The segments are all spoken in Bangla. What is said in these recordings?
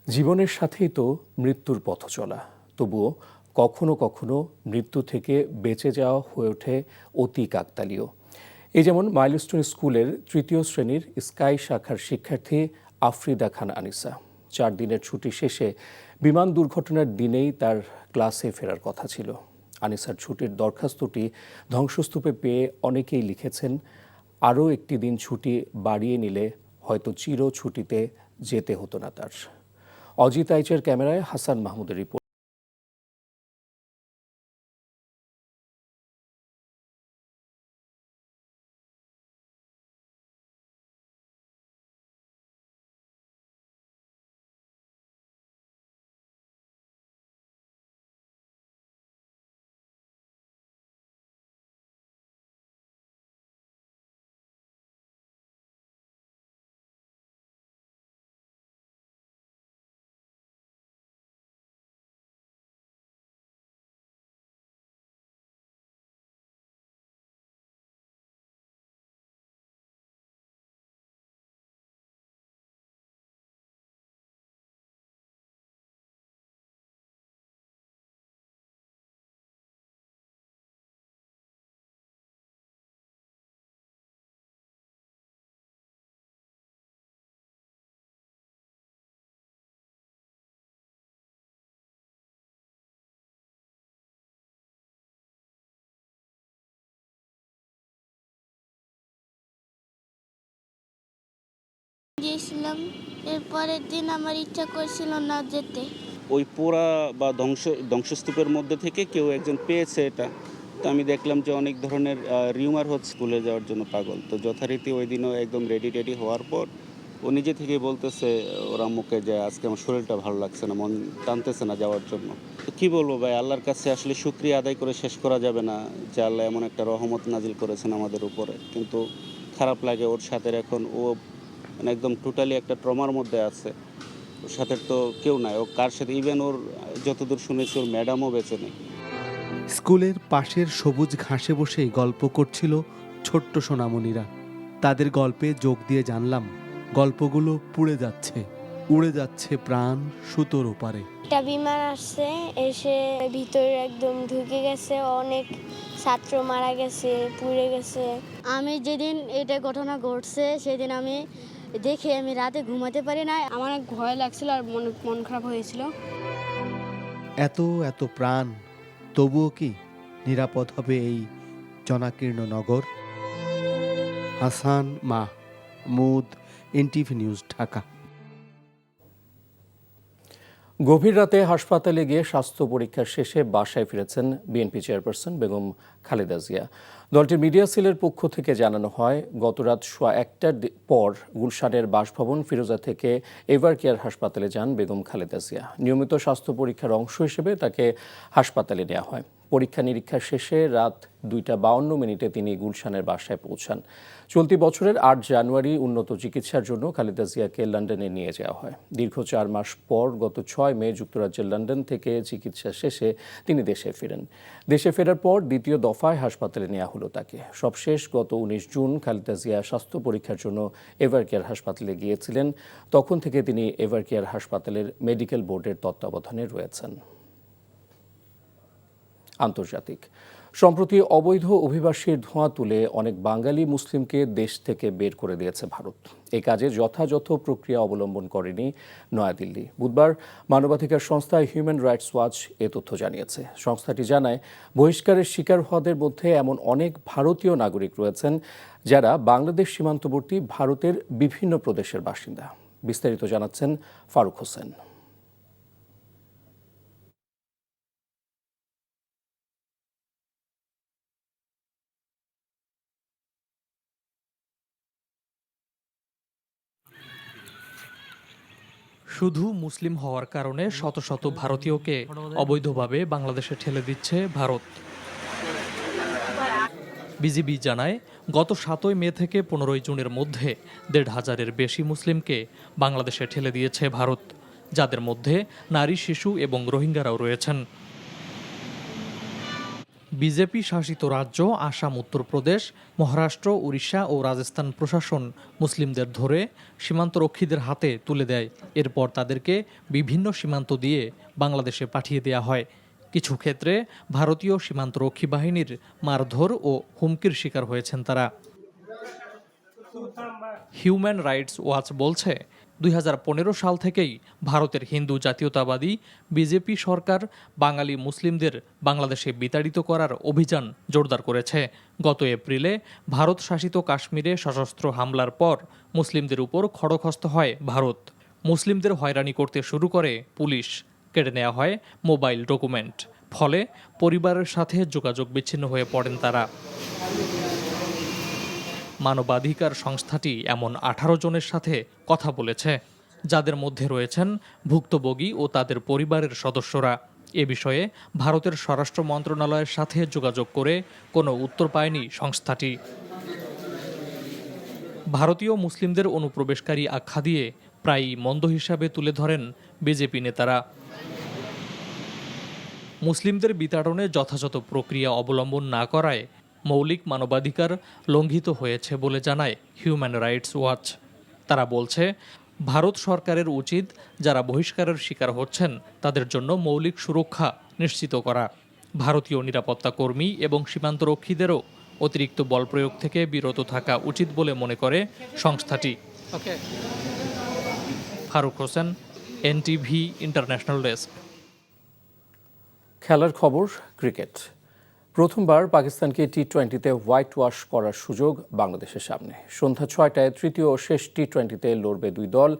জীবনের সাথেই তো মৃত্যুর পথ চলা, তবুও কখনো কখনো মৃত্যু থেকে বেঁচে যাওয়া হয়ে ওঠে অতি কাকতালীয়। এই যেমন মাইলস্টোন স্কুলের ৩য় শ্রেণীর স্কাই শাখার শিক্ষার্থী আফ্রিদা খান আনিসা। ৪ দিনের ছুটি শেষে বিমান দুর্ঘটনার দিনেই তার ক্লাসে ফেরার কথা ছিল। আনিসার ছুটির দরখাস্তটি ধ্বংসস্তূপে পেয়ে অনেকেই লিখেছেন, আরও একটি দিন ছুটি বাড়িয়ে নিলে হয়তো চির ছুটিতে যেতে হতো না তার। অজিত আইচের ক্যামেরায় হাসান মাহমুদের রিপোর্ট। গিয়েছিলাম, এর পরের দিন আমার ইচ্ছা করছিল না যেতে। ওই পোড়া বা ধ্বংসস্তূপের মধ্যে থেকে কেউ একজন পেয়েছে এটা। তো আমি দেখলাম যে অনেক ধরনের রিউমার হচ্ছে স্কুলে যাওয়ার জন্য পাগল। তো যথারীতি ওই দিনও একদম রেডি হওয়ার পর ও নিজে থেকেই বলতেছে ওর আম্মুকে যে আজকে আমার শরীরটা ভালো লাগছে না, মন টানতেছে না যাওয়ার জন্য। তো কী বলবো ভাই, আল্লাহর কাছে আসলে শুকরিয়া আদায় করে শেষ করা যাবে না যে আল্লাহ এমন একটা রহমত নাজিল করেছেন আমাদের উপরে। কিন্তু খারাপ লাগে ওর সাথে এখন ও মানে একদম টোটালি একটা ট্রমার মধ্যে আছে। ওর সাথে তো কেউ নাই, ও কার সাথে, ইভেন ওর যতদূর শুনেছি ওর ম্যাডামও বেঁচে নেই। স্কুলের পাশের সবুজ ঘাসে বসেই গল্প করছিল ছোট্ট সোনামণিরা। তাদের গল্পে যোগ দিয়ে জানলাম গল্পগুলো পুড়ে যাচ্ছে, উড়ে যাচ্ছে প্রাণ সুতোর ওপারে। একটা বিমান আসছে, এসে ভিতরে একদম ঢুকে গেছে, অনেক ছাত্র মারা গেছে, পুড়ে গেছে। আমি যেদিন এটা ঘটনা ঘটছে সেদিন আমি রাতে ঘুমাতে পারি না। আমার অনেক ভয় লাগছিল আর মন খারাপ হয়েছিল। এত এত প্রাণ, তবুও কি নিরাপদ হবে এই জনাকীর্ণ নগর? Hasan Mahmud, NTV news, Dhaka. গভীর রাতে হাসপাতালে গিয়ে স্বাস্থ্য পরীক্ষার শেষে বাসায় ফিরেছেন বিএনপি চেয়ারপারসন বেগম খালেদা জিয়া। দলটির মিডিয়া সেলের পক্ষ থেকে জানানো হয়, গতরাত 1:15টার পর গুলশানের বাসভবন ফিরোজা থেকে এভার কেয়ার হাসপাতালে যান বেগম খালেদা জিয়া। নিয়মিত স্বাস্থ্য পরীক্ষার অংশ হিসেবে তাকে হাসপাতালে নেওয়া হয়। পরীক্ষা নিরীক্ষা শেষে রাত 2:52 তিনি গুলশানের বাসায় পৌঁছান। চলতি বছরের 8 জানুয়ারি উন্নত চিকিৎসার জন্য খালেদা জিয়াকে লন্ডনে নিয়ে যাওয়া হয়। দীর্ঘ 4 মাস পর গত 6 মে যুক্তরাজ্যের লন্ডন থেকে চিকিৎসা শেষে তিনি দেশে ফেরেন। দেশে ফেরার পর দ্বিতীয় দফায় হাসপাতালে নেওয়া হলো তাকে। সবশেষ গত 19 জুন খালেদা জিয়া স্বাস্থ্য পরীক্ষার জন্য এভার কেয়ার হাসপাতালে গিয়েছিলেন। তখন থেকে তিনি এভার কেয়ার হাসপাতালের মেডিকেল বোর্ডের তত্ত্বাবধানে রয়েছেন। আন্তর্জাতিক। সম্প্রতি অবৈধ অভিবাসীর ধোঁয়া তুলে অনেক বাঙালি মুসলিমকে দেশ থেকে বের করে দিয়েছে ভারত। এই কাজে যথাযথ প্রক্রিয়া অবলম্বন করেনি নয়াদিল্লি। বুধবার মানবাধিকার সংস্থা হিউম্যান রাইটস ওয়াচ এ তথ্য জানিয়েছে। সংস্থাটি জানায়, বহিষ্কারের শিকার হওয়াদের মধ্যে এমন অনেক ভারতীয় নাগরিক রয়েছেন যারা বাংলাদেশ সীমান্তবর্তী ভারতের বিভিন্ন প্রদেশের বাসিন্দা। বিস্তারিত জানাচ্ছেন ফারুক হোসেন। শুধু মুসলিম হওয়ার কারণে শত শত ভারতীয়কে অবৈধভাবে বাংলাদেশে ঠেলে দিচ্ছে ভারত। বিজিবি জানায়, গত 7 মে থেকে 15 জুনের মধ্যে 1,500-এর বেশি মুসলিমকে বাংলাদেশে ঠেলে দিয়েছে ভারত, যাদের মধ্যে নারী, শিশু এবং রোহিঙ্গারাও রয়েছেন। বিজেপি শাসিত রাজ্য আসাম, উত্তরপ্রদেশ, মহারাষ্ট্র, উড়িষ্যা ও রাজস্থান প্রশাসন মুসলিমদের ধরে সীমান্তরক্ষীদের হাতে তুলে দেয়। এরপর তাদেরকে বিভিন্ন সীমান্ত দিয়ে বাংলাদেশে পাঠিয়ে দেওয়া হয়। কিছু ক্ষেত্রে ভারতীয় সীমান্তরক্ষী বাহিনীর মারধর ও হুমকির শিকার হয়েছেন তারা। হিউম্যান রাইটস ওয়াচ বলছে, 2015 সাল থেকেই ভারতের হিন্দু জাতীয়তাবাদী বিজেপি সরকার বাঙালি মুসলিমদের বাংলাদেশে বিতাড়িত করার অভিযান জোরদার করেছে। গত এপ্রিলে ভারত শাসিত কাশ্মীরে সশস্ত্র হামলার পর মুসলিমদের উপর খড়গহস্ত হয় ভারত। মুসলিমদের হয়রানি করতে শুরু করে পুলিশ, কেড়ে নেওয়া হয় মোবাইল ডকুমেন্ট। ফলে পরিবারের সাথে যোগাযোগ বিচ্ছিন্ন হয়ে পড়েন তারা। মানবাধিকার সংস্থাটি এমন 18 জনের সাথে কথা বলেছে, যাদের মধ্যে রয়েছেন ভুক্তভোগী ও তাদের পরিবারের সদস্যরা। এ বিষয়ে ভারতের স্বরাষ্ট্র মন্ত্রণালয়ের সাথে যোগাযোগ করে কোনো উত্তর পায়নি সংস্থাটি। ভারতীয় মুসলিমদের অনুপ্রবেশকারী আখ্যা দিয়ে প্রায়ই মন্দ হিসাবে তুলে ধরেন বিজেপি নেতারা। মুসলিমদের বিতাড়নে যথাযথ প্রক্রিয়া অবলম্বন না করায় মৌলিক মানবাধিকার লঙ্ঘিত হয়েছে বলে জানায় হিউম্যান রাইটস ওয়াচ। তারা বলছে, ভারত সরকারের উচিত যারা বহিষ্কারের শিকার হচ্ছেন তাদের জন্য মৌলিক সুরক্ষা নিশ্চিত করা। ভারতীয় নিরাপত্তা কর্মী এবং সীমান্তরক্ষীদেরও অতিরিক্ত বল প্রয়োগ থেকে বিরত থাকা উচিত বলে মনে করে সংস্থাটি। Faruk Hossain, NTV international desk. খেলার খবর, ক্রিকেট। প্রথমবার পাকিস্তানকে টি-20তে হোয়াইট ওয়াশ করার সুযোগ বাংলাদেশের সামনে। সন্ধ্যা 6টায় তৃতীয় ও শেষ টি-20তে লড়বে দুই দল।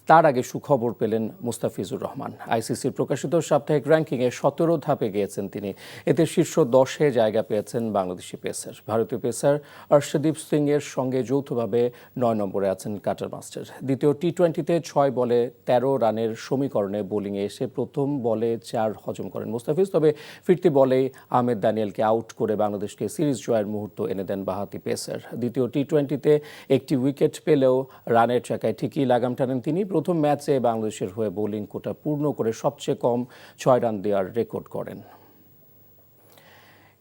তার আগে সুখবর পেলেন মুস্তাফিজুর রহমান। আইসিসির প্রকাশিত সাপ্তাহিক র্যাঙ্কিংয়ে 17 ধাপে গিয়েছেন তিনি। এতে শীর্ষ 10-এ জায়গা পেয়েছেন বাংলাদেশি পেসার। ভারতীয় পেসার অর্শদীপ সিং এর সঙ্গে যৌথভাবে 9 নম্বরে আছেন কাটার মাস্টার। দ্বিতীয় টি-20তে 6 বলে 13 রানের সমীকরণে বোলিংয়ে এসে প্রথম বলে 4 হজম করেন মুস্তাফিজ। তবে ফিরতি বলেই আহমেদ দানিয়েলকে আউট করে বাংলাদেশকে সিরিজ জয়ের মুহূর্ত এনে দেন বাঁহাতি পেসার। দ্বিতীয় টি-20তে একটি উইকেট পেলেও রানের চাকায় ঠিকই লাগাম টানেন তিনি। প্রথম ম্যাচে বাংলাদেশের হয়ে বোলিং কোটা পূর্ণ করে সবচেয়ে কম 6 রান দেওয়ার রেকর্ড করেন।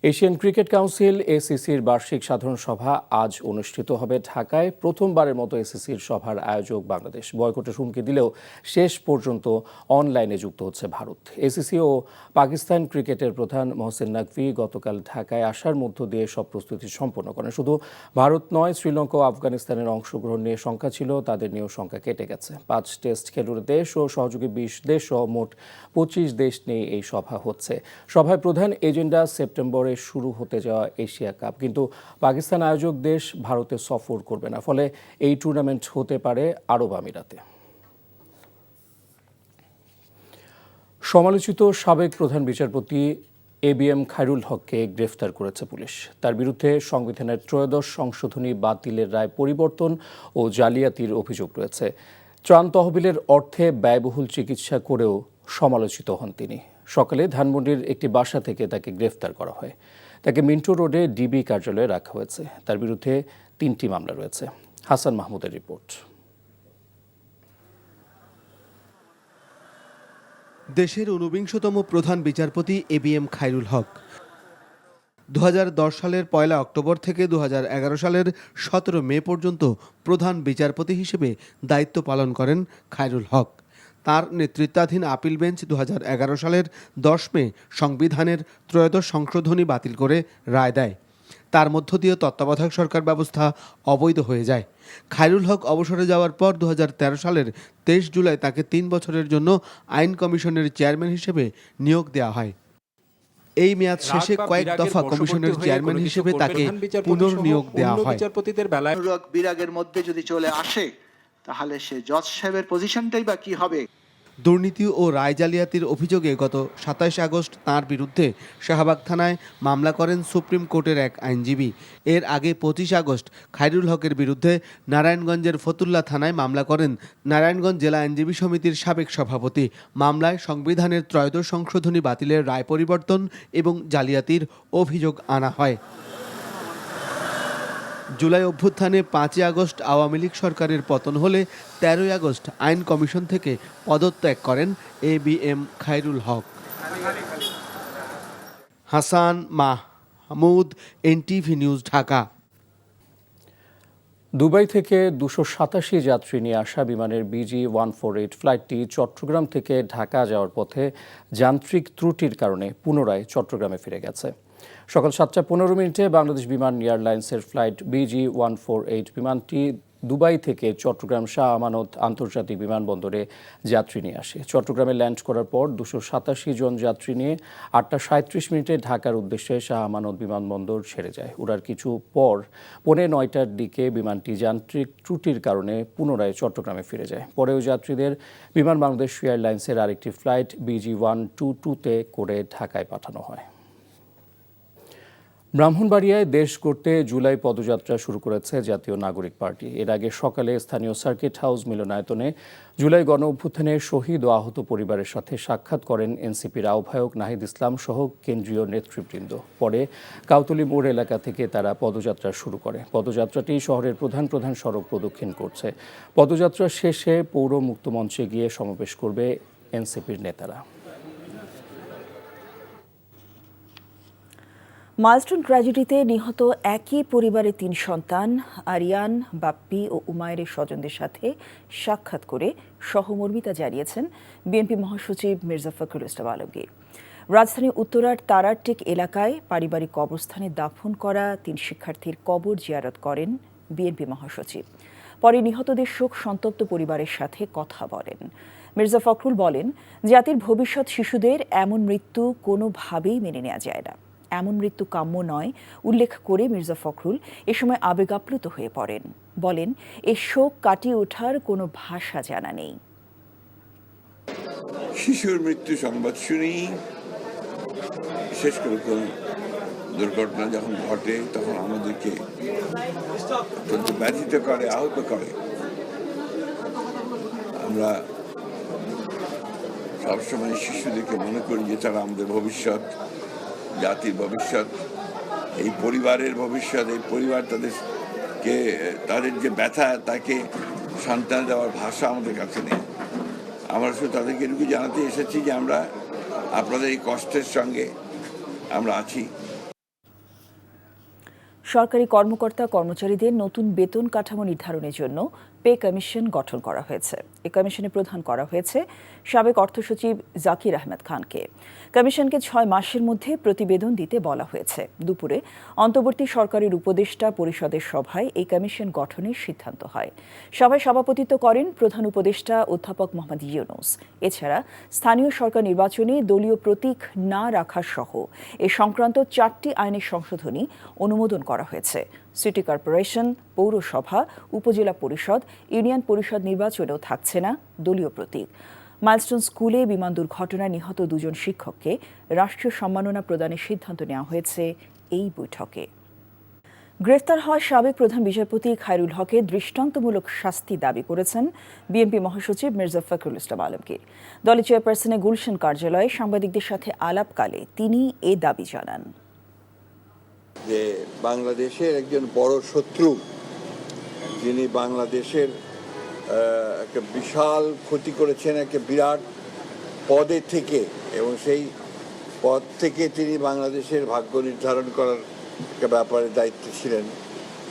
এশিয়ান ক্রিকেট কাউন্সিল এসিসির বার্ষিক সাধারণ সভা আজ অনুষ্ঠিত হবে ঢাকায়। প্রথমবারের মতো এসিসির সভার আয়োজক বাংলাদেশ। বয়কটের হুমকি দিলেও শেষ পর্যন্ত অনলাইনে যুক্ত হচ্ছে ভারত। এসিসি ও পাকিস্তান ক্রিকেটের প্রধান মহসিন নাকভি গতকাল ঢাকায় আসার মধ্য দিয়ে সব প্রস্তুতি সম্পন্ন করেন। শুধু ভারত নয়, শ্রীলঙ্কা ও আফগানিস্তানের অংশগ্রহণ নিয়ে শঙ্কা ছিল, তাদের নিয়েও শঙ্কা কেটে গেছে। 5 টেস্ট খেলুড়ে দেশ ও সহযোগী 20 দেশ সহ মোট 25 দেশ নিয়ে এই সভা হচ্ছে। সভায় প্রধান এজেন্ডা সেপ্টেম্বরে শুরু হতে যাওয়া এশিয়া কাপ। কিন্তু পাকিস্তান আয়োজক দেশ ভারতে সফর করবে না, ফলে এই টুর্নামেন্ট হতে পারে আরব আমিরাতে। সমালোচিত সাবেক প্রধান বিচারপতি এবিএম খায়রুল হককে গ্রেফতার করেছে পুলিশ। তার বিরুদ্ধে সংবিধানের 13শ সংশোধনী বাতিলের রায় পরিবর্তন ও জালিয়াতির অভিযোগ রয়েছে। ত্রাণ তহবিলের অর্থে ব্যয়বহুল চিকিৎসা করেও সমালোচিত হন তিনি। সকালে ধানমন্ডির একটি বাসা থেকে তাকে গ্রেফতার করা হয়। তাকে মিন্টো রোডে ডিবি কার্যালয়ে রাখা হয়েছে। তার বিরুদ্ধে 3টি মামলা রয়েছে। হাসান মাহমুদের রিপোর্ট। দেশের 49তম প্রধান বিচারপতি এবিএম খায়রুল হক 2010 সালের 1 অক্টোবর থেকে 2011 সালের 17 মে পর্যন্ত প্রধান বিচারপতি হিসেবে দায়িত্ব পালন করেন খায়রুল হক। তার নেতৃত্বাধীন আপিল বেঞ্চ 2011 সালের 10 মে সংবিধানের 13শ সংশোধনী বাতিল করে রায় দেয়। তার মধ্য দিয়ে তত্ত্বাবধায়ক সরকার ব্যবস্থা অবৈধ হয়ে যায়। খায়রুল হক অবসরে যাওয়ার পর 2013 সালের 23 জুলাই তাকে 3 বছরের জন্য আইন কমিশনের চেয়ারম্যান হিসেবে নিয়োগ দেওয়া হয়। এই মেয়াদ শেষে কয়েক দফা কমিশনের চেয়ারম্যান হিসেবে তাকে পুনর্নিয়োগ দেওয়া হয়। বিচারপতিদের বেলায় বিরাগের মধ্যে যদি চলে আসে, তাহলে সে জজ সাহেবের পজিশনটাই বা কি হবে? দুর্নীতি ও রায় জালিয়াতির অভিযোগে গত 27 আগস্ট তাঁর বিরুদ্ধে শাহবাগ থানায় মামলা করেন সুপ্রিম কোর্টের এক আইনজীবী। এর আগে 25 আগস্ট খায়রুল হকের বিরুদ্ধে নারায়ণগঞ্জের ফতুল্লা থানায় মামলা করেন নারায়ণগঞ্জ জেলা আইনজীবী সমিতির সাবেক সভাপতি। মামলায় সংবিধানের 13শ সংশোধনী বাতিলের রায় পরিবর্তন এবং জালিয়াতির অভিযোগ আনা হয়। জুলাই অভ্যুত্থানে 5 আগস্ট আওয়ামী লীগ সরকারের পতন হলে 13 আগস্ট আইন কমিশন থেকে পদত্যাগ করেন ABM Khairul Haque. Hasan Mahmud, NTV news, Dhaka. Dubai থেকে 287 যাত্রী নিয়ে আসা বিমানের BG-148 ফ্লাইটটি চট্টগ্রাম থেকে ঢাকা যাওয়ার পথে যান্ত্রিক ত্রুটির কারণে পুনরায় চট্টগ্রামে ফিরে গেছে। সকাল 7:15 বাংলাদেশ বিমান এয়ারলাইন্সের ফ্লাইট BG-148 বিমানটি দুবাই থেকে চট্টগ্রাম শাহ আমানত আন্তর্জাতিক বিমানবন্দরে যাত্রী নিয়ে আসে। চট্টগ্রামে ল্যান্ড করার পর 287 জন যাত্রী নিয়ে 8:37 ঢাকার উদ্দেশ্যে শাহ আমানত বিমানবন্দর ছেড়ে যায়। উড়ার কিছু পর 9:45টার দিকে বিমানটি যান্ত্রিক ত্রুটির কারণে পুনরায় চট্টগ্রামে ফিরে যায়। পরেও যাত্রীদের বিমান বাংলাদেশ এয়ারলাইন্সের আরেকটি ফ্লাইট BG-122-তে করে ঢাকায় পাঠানো হয়। ব্রাহ্মণবাড়িয়ায় দেশ গড়তে জুলাই পদযাত্রা শুরু করেছে জাতীয় নাগরিক পার্টি। এর আগে সকালে স্থানীয় সার্কিট হাউস মিলনায়তনে জুলাই গণ অভ্যুত্থানে শহীদ ও আহত পরিবারের সাথে সাক্ষাৎ করেন এনসিপির আহ্বায়ক নাহিদ ইসলাম সহ কেন্দ্রীয় নেতৃবৃন্দ। পরে কাউতলী মোড় এলাকা থেকে তারা পদযাত্রা শুরু করে। পদযাত্রাটি শহরের প্রধান প্রধান সড়ক প্রদক্ষিণ করছে। পদযাত্রা শেষে পৌর মুক্ত মঞ্চে গিয়ে সমাবেশ করবে এনসিপির নেতারা। মাইলস্টোন ট্র্যাজেডিতে নিহত একই পরিবারের 3 সন্তান আরিয়ান, বাপ্পি ও উমায়ের স্বজনদের সাথে সাক্ষাৎ করে সহমর্মিতা জানিয়েছেন বিএনপি মহাসচিব মির্জা ফখরুল ইসলাম আলমগীর। রাজধানীর উত্তরার তারারটেক এলাকায় পারিবারিক কবরস্থানে দাফন করা 3 শিক্ষার্থীর কবর জিয়ারত করেন বিএনপি মহাসচিব। পরে নিহতদের শোক সন্তপ্ত পরিবারের সাথে কথা বলেন। মির্জা ফখরুল বলেন, জাতির ভবিষ্যৎ শিশুদের এমন মৃত্যু কোনোভাবেই মেনে নেওয়া যায় না, এমন মৃত্যু কাম্য নয় উল্লেখ করে মির্জা ফখরুল এ সময় আবেগাপ্লুত হয়ে পড়েন। বলেন, এ শোক কাটিয়ে ওঠার কোনো ভাষা জানা নেই। শিশুর মৃত্যু সংবাদ শুনেই, বিশেষ করে কোন দুর্ঘটনা যখন ঘটে তখন আমাদেরকে অত্যন্ত ব্যথিত করে, আহত করে। আমরা সবসময় শিশুদেরকে মনে করি যে তারা আমাদের ভবিষ্যৎ, জাতির ভবিষ্যৎ, এই পরিবারের ভবিষ্যৎ। এই পরিবার তাদের যে ব্যথা, তাকে সন্তান দেওয়ার ভাষা আমাদের কাছে নেই। আমরা শুধু তাদেরকে এটুকু জানাতে এসেছি যে আমরা আপনাদের এই কষ্টের সঙ্গে আমরা আছি। সরকারি কর্মকর্তা কর্মচারীদের নতুন বেতন কাঠামো নির্ধারণের জন্য পে কমিশন গঠন করা হয়েছে। এই কমিশনে প্রধান করা হয়েছে সাবেক অর্থ সচিব জাকির আহমেদ খানকে। কমিশনকে 6 মাসের মধ্যে প্রতিবেদন দিতে বলা হয়েছে। দুপুরে অন্তর্বর্তী সরকারের উপদেষ্টা পরিষদের সভায় এই কমিশন গঠনের সিদ্ধান্ত হয়। সভায় সভাপতিত্ব করেন প্রধান উপদেষ্টা অধ্যাপক মোহাম্মদ ইউনূস। এছাড়া স্থানীয় সরকার নির্বাচনে দলীয় প্রতীক না রাখা সহ এ সংক্রান্ত 4টি আইনের সংশোধনী অনুমোদন করা হয়েছে। সিটি কর্পোরেশন, পৌরসভা, উপজেলা পরিষদ, ইউনিয়ন পরিষদ নির্বাচনেও থাকছে না দলীয় প্রতীক। মাইলস্টোন স্কুলে বিমান দুর্ঘটনায় নিহত 2 জন শিক্ষককে রাষ্ট্রীয় সম্মাননা প্রদানের সিদ্ধান্ত নেওয়া হয়েছে এই বৈঠকে। গ্রেফতার হওয়া সাবেক প্রধান বিচারপতি খায়রুল হকের দৃষ্টান্তমূলক শাস্তি দাবি করেছেন বিএনপি মহাসচিব মির্জা ফখরুল ইসলাম আলমগীর। দলের চেয়ারপারসনের গুলশান কার্যালয়ে সাংবাদিকদের সাথে আলাপকালে তিনি এ দাবি জানান। যে বাংলাদেশের একজন বড় শত্রু, যিনি বাংলাদেশের একটা বিশাল ক্ষতি করেছেন একটা বিরাট পদে থেকে, এবং সেই পদ থেকে তিনি বাংলাদেশের ভাগ্য নির্ধারণ করার একটা ব্যাপারে দায়িত্ব ছিলেন,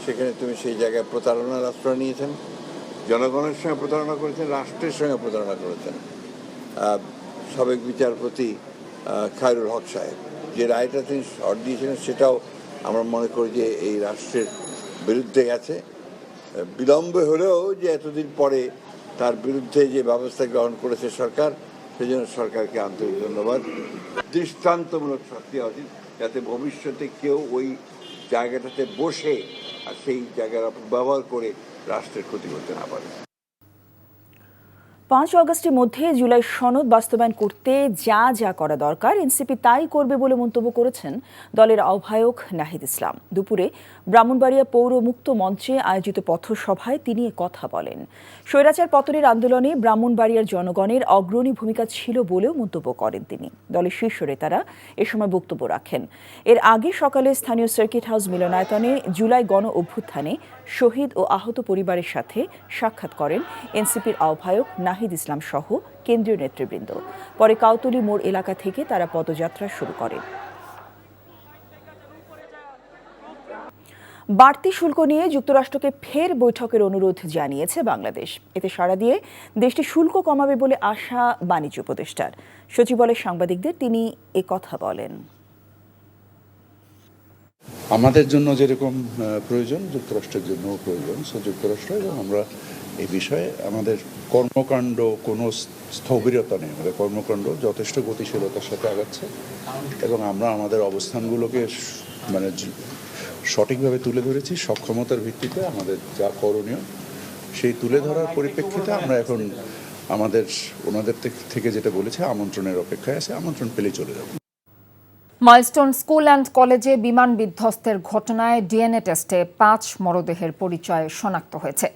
সেখানে তুমি সেই জায়গায় প্রতারণার আশ্রয় নিয়েছেন, জনগণের সঙ্গে প্রতারণা করেছেন, রাষ্ট্রের সঙ্গে প্রতারণা করেছেন। সাবেক বিচারপতি খায়রুল হক সাহেব যে রায়টা তিনি শর্ট দিয়েছিলেন, সেটাও আমরা মনে করি যে এই রাষ্ট্রের বিরুদ্ধে গেছে। বিলম্বে হলেও যে এতদিন পরে তার বিরুদ্ধে যে ব্যবস্থা গ্রহণ করেছে সরকার, সেই জন্য সরকারকে আন্তরিক ধন্যবাদ। দৃষ্টান্তমূলক শাস্তি হওয়া উচিত, যাতে ভবিষ্যতে কেউ ওই জায়গাটাতে বসে আর সেই জায়গার ব্যবহার করে রাষ্ট্রের ক্ষতি করতে না পারে। 5 আগস্টের মধ্যে জুলাই সনদ বাস্তবায়ন করতে যা যা করা দরকার এনসিপি তাই করবে বলে মন্তব্য করেছেন দলের আহ্বায়ক নাহিদ ইসলাম। দুপুরে ব্রাহ্মণবাড়িয়া পৌর মুক্ত মঞ্চে আয়োজিত পথসভায় তিনি কথা বলেন। স্বৈরাচার পতনের আন্দোলনে ব্রাহ্মণবাড়িয়ার জনগণের অগ্রণী ভূমিকা ছিল বলেও মন্তব্য করেন তিনি। দলের শীর্ষ নেতারা এ সময় বক্তব্য রাখেন। এর আগে সকালে স্থানীয় সার্কিট হাউস মিলনায়তনে জুলাই গণ অভ্যুত্থানে শহীদ ও আহত পরিবারের সাথে সাক্ষাৎ করেন এনসিপির আহ্বায়ক নাহিদ ইসলাম সহ কেন্দ্রীয় নেতৃবৃন্দ। পরে কাউতলী মোড় এলাকা থেকে তারা পদযাত্রা শুরু করেন। বাড়তি শুল্ক নিয়ে যুক্তরাষ্ট্রকে ফের বৈঠকের অনুরোধ জানিয়েছে বাংলাদেশ। এতে সাড়া দিয়ে দেশটি শুল্ক কমাবে বলে আশা বাণিজ্য উপদেষ্টার। সচিবালয়ের সাংবাদিকদের তিনি কথা বলেন। আমাদের জন্য যেরকম প্রয়োজন যুক্তরাষ্ট্রের জন্যও প্রয়োজন। যুক্তরাষ্ট্র এবং আমরা এই বিষয়ে আমাদের কর্মকাণ্ড কোনো স্থবিরতা নেই, আমাদের কর্মকাণ্ড যথেষ্ট গতিশীলতার সাথে আগাচ্ছে এবং আমরা আমাদের অবস্থানগুলোকে মানে সঠিকভাবে তুলে ধরেছি। সক্ষমতার ভিত্তিতে আমাদের যা করণীয় সেই তুলে ধরার পরিপ্রেক্ষিতে আমরা এখন ওনাদের থেকে যেটা বলেছে আমন্ত্রণের অপেক্ষায় আছে, আমন্ত্রণ পেলেই চলে যাব। মাইলস্টোন স্কুল অ্যান্ড কলেজে বিমান বিধ্বস্তের ঘটনায় ডিএনএ টেস্টে 5 মরদেহের পরিচয় শনাক্ত হয়েছে।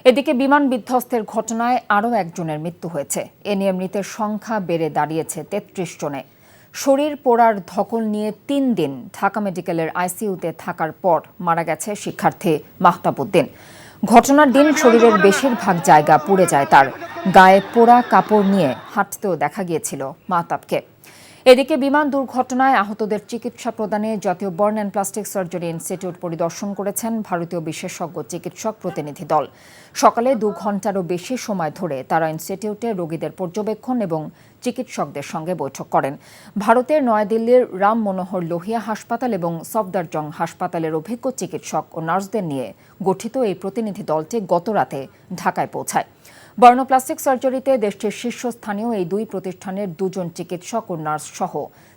এদিকে বিমান বিধ্বস্তের ঘটনায় আরও একজনের মৃত্যু হয়েছে। এ নিয়ে মৃতের সংখ্যা বেড়ে দাঁড়িয়েছে 33 জনে। শরীর পোড়ার ধকল নিয়ে 3 দিন ঢাকা মেডিকেলের আইসিইউতে থাকার পর মারা গেছে শিক্ষার্থী মাহতাবউদ্দিন। ঘটনার দিন শরীরের বেশিরভাগ জায়গা পুড়ে যায় তার। গায়ে পোড়া কাপড় নিয়ে হাঁটতেও দেখা গিয়েছিল মাহতাবকে। এদিকে বিমান দুর্ঘটনায় আহতদের চিকিৎসা প্রদানে জাতীয় burn and plastic surgery institute পরিদর্শন করেছেন ভারতীয় বিশেষজ্ঞ চিকিৎসক প্রতিনিধি দল। সকালে 2 ঘণ্টারও বেশি সময় ধরে তারা ইনস্টিটিউটে রোগীদের পর্যবেক্ষণ এবং চিকিৎসকদের সঙ্গে বৈঠক করেন। ভারতের নয়াদিল্লির রাম মনোহর লোহিয়া হাসপাতাল এবং সফদারজং হাসপাতালের অভিজ্ঞ চিকিৎসক ও নার্সদের নিয়ে গঠিত এই প্রতিনিধি দলটি গতরাতে ঢাকায় পৌঁছায়। বার্ন প্লাস্টিক সার্জারিতে দেশটির শীর্ষস্থানীয় এই 2 প্রতিষ্ঠানের 2 জন চিকিৎসক ও নার্স সহ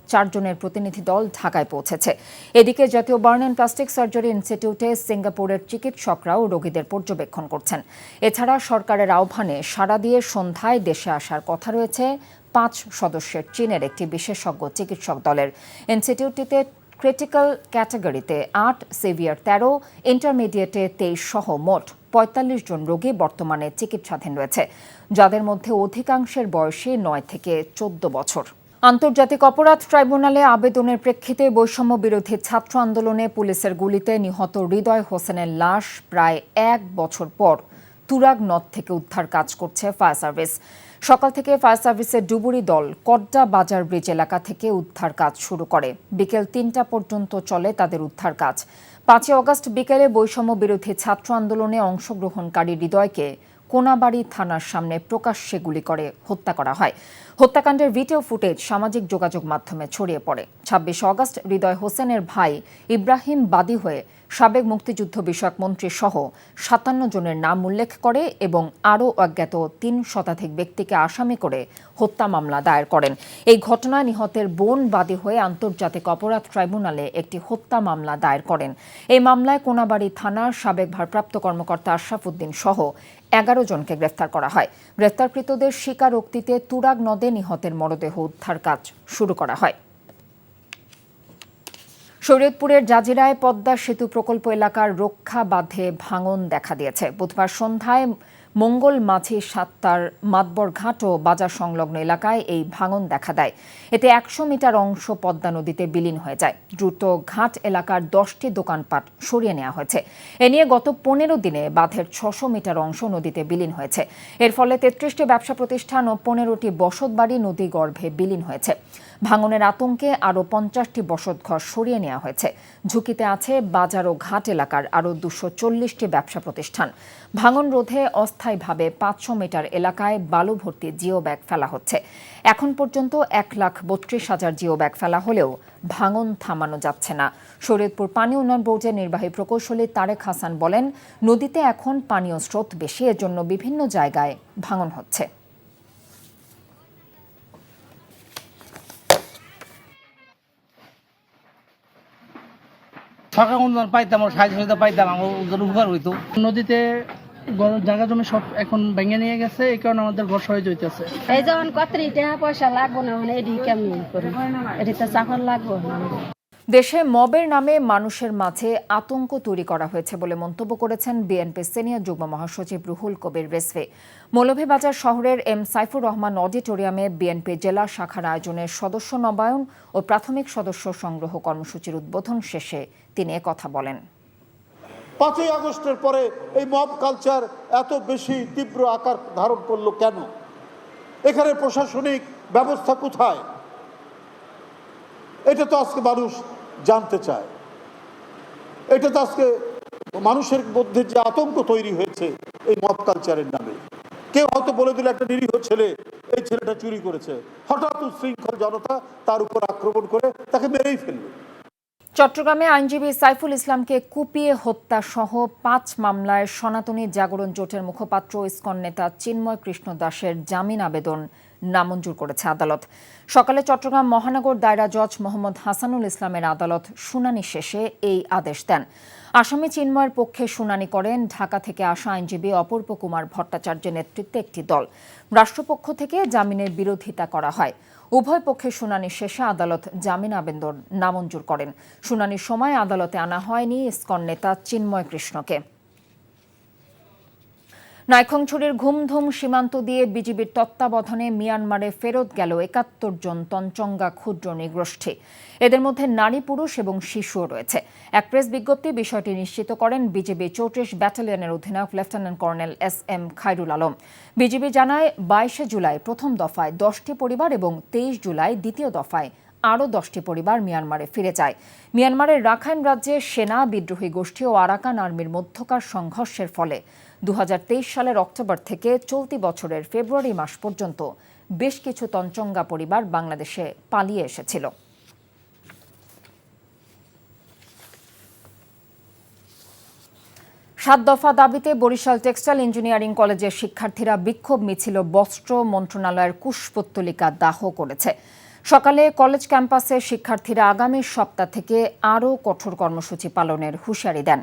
4 জনের প্রতিনিধি দল ঢাকায় পৌঁছেছে। এদিকে জাতীয় বার্ন অ্যান্ড প্লাস্টিক সার্জারি ইনস্টিটিউটে সিঙ্গাপুরের চিকিৎসকরাও রোগীদের পর্যবেক্ষণ করছেন। এছাড়া সরকারের আহ্বানে সাড়া দিয়ে সন্ধ্যায় দেশে আসার কথা রয়েছে 5 সদস্যের চীনের একটি বিশেষজ্ঞ চিকিৎসক দলের। ইনস্টিটিউটটিতে ক্রিটিক্যাল ক্যাটাগরিতে 8, সিভিয়ার 13, ইন্টারমিডিয়েটে 23 সহ মোট 45 জন রোগী বর্তমানে চিকিৎসাধীন রয়েছে, যাদের মধ্যে অধিকাংশের বয়সী 9 থেকে 14 বছর। আন্তর্জাতিক অপরাধ ট্রাইব্যুনালে আবেদনের প্রেক্ষিতে বৈষম্য বিরোধী ছাত্র আন্দোলনে পুলিশের গুলিতে নিহত হৃদয় হোসেনের লাশ প্রায় 1 বছর পর তুরাগ নদ থেকে উদ্ধার কাজ করছে ফায়ার সার্ভিস। সকাল থেকে ফায়ার সার্ভিসের ডুবুরি দল কড্ডা বাজার ব্রিজ এলাকা থেকে উদ্ধার কাজ শুরু করে। বিকেল 3টা পর্যন্ত চলে তাদের উদ্ধার কাজ। 5 অগস্ট বিকেলে বৈষম্য বিরোধী ছাত্র আন্দোলনে অংশগ্রহণকারী হৃদয়কে কোনাবাড়ি থানার সামনে প্রকাশ্যে গুলি করে হত্যা করা হয়। হত্যাকাণ্ডের ভিডিও ফুটেজ সামাজিক যোগাযোগ মাধ্যমে ছড়িয়ে পড়ে। 26 অগস্ট হৃদয় হোসেনের ভাই ইব্রাহিম বাদী হয়ে সাবেক মুক্তিযুদ্ধ বিষয়ক মন্ত্রী সহ 57 জনের নাম উল্লেখ করে এবং আরও অজ্ঞাত 3 শতাধিক ব্যক্তিকে আসামি করে হত্যা মামলা দায়ের করেন। এই ঘটনায় নিহতের বোন বাদী হয়ে আন্তর্জাতিক অপরাধ ট্রাইব্যুনালে একটি হত্যা মামলা দায়ের করেন। এই মামলায় কোনাবাড়ি থানার সাবেক ভারপ্রাপ্ত কর্মকর্তা আশরাফ উদ্দিন সহ 11 জনকে গ্রেফতার করা হয়। গ্রেফতারকৃতদের স্বীকারোক্তিতে তুরাগ নদে নিহতের মরদেহ উদ্ধার কাজ শুরু করা হয়। শরীয়তপুরের জাজিরায় পদ্মা সেতু প্রকল্প এলাকার রক্ষা বাঁধে ভাঙন দেখা দিয়েছে। বুধবার সন্ধ্যায় মঙ্গল মাঝি সাত্তার মাতবরঘাট ও বাজার সংলগ্ন এলাকায় এই ভাঙন দেখা দেয়। এতে 100 মিটার অংশ পদ্মা নদীতে বিলীন হয়ে যায়। দ্রুত ঘাট এলাকার 10টি দোকানপাট সরিয়ে নেওয়া হয়েছে। এ নিয়ে গত 15 দিনে বাঁধের 600 মিটার অংশ নদীতে বিলীন হয়েছে। এর ফলে 33টি ব্যবসা প্রতিষ্ঠান ও 15টি বসতবাড়ি নদী গর্ভে বিলীন হয়েছে। ভাঙনের আতঙ্কে আরও 50টি বসতঘর সরিয়ে নেওয়া হয়েছে। ঝুঁকিতে আছে বাজার ও ঘাট এলাকার আরও 240টি ব্যবসা প্রতিষ্ঠান। ভাঙন রোধে অস্থায়ীভাবে 500 মিটার এলাকায় বালু ভর্তি জিও ব্যাগ ফেলা হচ্ছে। এখন পর্যন্ত 1,32,000 জিও ব্যাগ ফেলা হলেও ভাঙন থামানো যাচ্ছে না। শরীয়তপুর পানি উন্নয়ন বোর্ডের নির্বাহী প্রকৌশলী তারেক হাসান বলেন, নদীতে এখন পানীয় স্রোত বেশি, এজন্য বিভিন্ন জায়গায় ভাঙন হচ্ছে। সরকার অনুদান পাইতাম, সাহায্য পাইতাম, আমার উপকার হইতো। নদীতে জায়গা জমি সব এখন ভেঙে নিয়ে গেছে, এই কারণে আমাদের ঘর সহজ হইতেছে। এই যখন কত টাকা পয়সা লাগবো না, এটি কেমন করি, এটি তো চাকর লাগবো। দেশে মবের নামে মানুষের মাঝে আতঙ্ক তৈরি করা হয়েছে বলে মন্তব্য করেছেন বিএনপি সিনিয়র যুগ্ম মহাসচিব রুহুল কবির রিজভী। মৌলভীবাজার শহরের এম সাইফুর রহমান অডিটোরিয়ামে বিএনপি জেলা শাখার আয়োজনের সদস্য নবায়ন ও প্রাথমিক সদস্য সংগ্রহ কর্মসূচির উদ্বোধন শেষে তিনি কথা বলেন। 5ই আগস্টের পরে এই মব কালচার এত বেশি তীব্র আকার ধারণ করলো কেন? এখানে প্রশাসনিক ব্যবস্থা কোথায়? এটা তো আজকে মানুষ জানতে চায়। এটা তো আজকে মানুষের মধ্যে যে আতঙ্ক তৈরি হয়েছে এই মব কালচারের নামে। কেউ হয়তো বলে দিল একটা নিরীহ ছেলে, এই ছেলেটা চুরি করেছে, হঠাৎ উচ্ছৃঙ্খল জনতা তার উপর আক্রমণ করে তাকে মেরেই ফেলবে। চট্টগ্রামে আইনজীবী সাইফুল ইসলামকে কুপিয়ে হত্যা সহ 5 মামলায় সনাতনী জাগরণ জোটের মুখপাত্র ইসকন নেতা চিন্ময় কৃষ্ণ দাসের জামিন আবেদন নামঞ্জুর করেছে আদালত। সকালে চট্টগ্রাম মহানগর দায়রা জজ মোহাম্মদ হাসানুল ইসলামের আদালত শুনানি শেষে এই আদেশ দেন। আসামি চিন্ময়ের পক্ষে শুনানি করেন ঢাকা থেকে আসা আইনজীবী অপূর্ব কুমার ভট্টাচার্যের নেতৃত্বে একটি দল। রাষ্ট্রপক্ষ থেকে জামিনের বিরোধিতা করা হয়। উভয় পক্ষের শুনানি শেষে আদালত জামিন আবেদন নামঞ্জুর করেন। শুনানির সময় আদালতে আনা হয়নি ইসকন নেতা চিন্ময় কৃষ্ণকে। নাইখংছড়ির ঘুমধুম সীমান্ত দিয়ে বিজিবির তত্ত্বাবধানে মিয়ানমারে ফেরত গেল ৭১ জন তঞ্চঙ্গা ক্ষুদ্র নৃগোষ্ঠী। এদের মধ্যে নারী, পুরুষ এবং শিশুও রয়েছে। এক প্রেস বিজ্ঞপ্তি বিষয়টি নিশ্চিত করেন বিজিবি ৩৪ ব্যাটালিয়নের অধিনায়ক lieutenant colonel SM Khairul Alam. BGB জানায় ২২ জুলাই প্রথম দফায় 10টি পরিবার এবং 23 জুলাই দ্বিতীয় দফায় আরও 10টি পরিবার মিয়ানমারে ফিরে যায়। মিয়ানমারের রাখাইন রাজ্যে সেনা, বিদ্রোহী গোষ্ঠী ও আরাকান আর্মির মধ্যকার সংঘর্ষের ফলে ২০২৩ সালের অক্টোবর থেকে চলতি বছরের ফেব্রুয়ারি মাস পর্যন্ত বেশ কিছু তঞ্চঙ্গা পরিবার বাংলাদেশে পালিয়ে এসেছিল। সাত দফা দাবিতে বরিশাল টেক্সটাইল ইঞ্জিনিয়ারিং কলেজের শিক্ষার্থীরা বিক্ষোভ মিছিল বস্ত্র মন্ত্রণালয়ের কুশপুত্তলিকা দাহ করেছে। সকালে কলেজ ক্যাম্পাসে শিক্ষার্থীরা আগামী সপ্তাহ থেকে আরও কঠোর কর্মসূচি পালনের হুঁশিয়ারি দেন।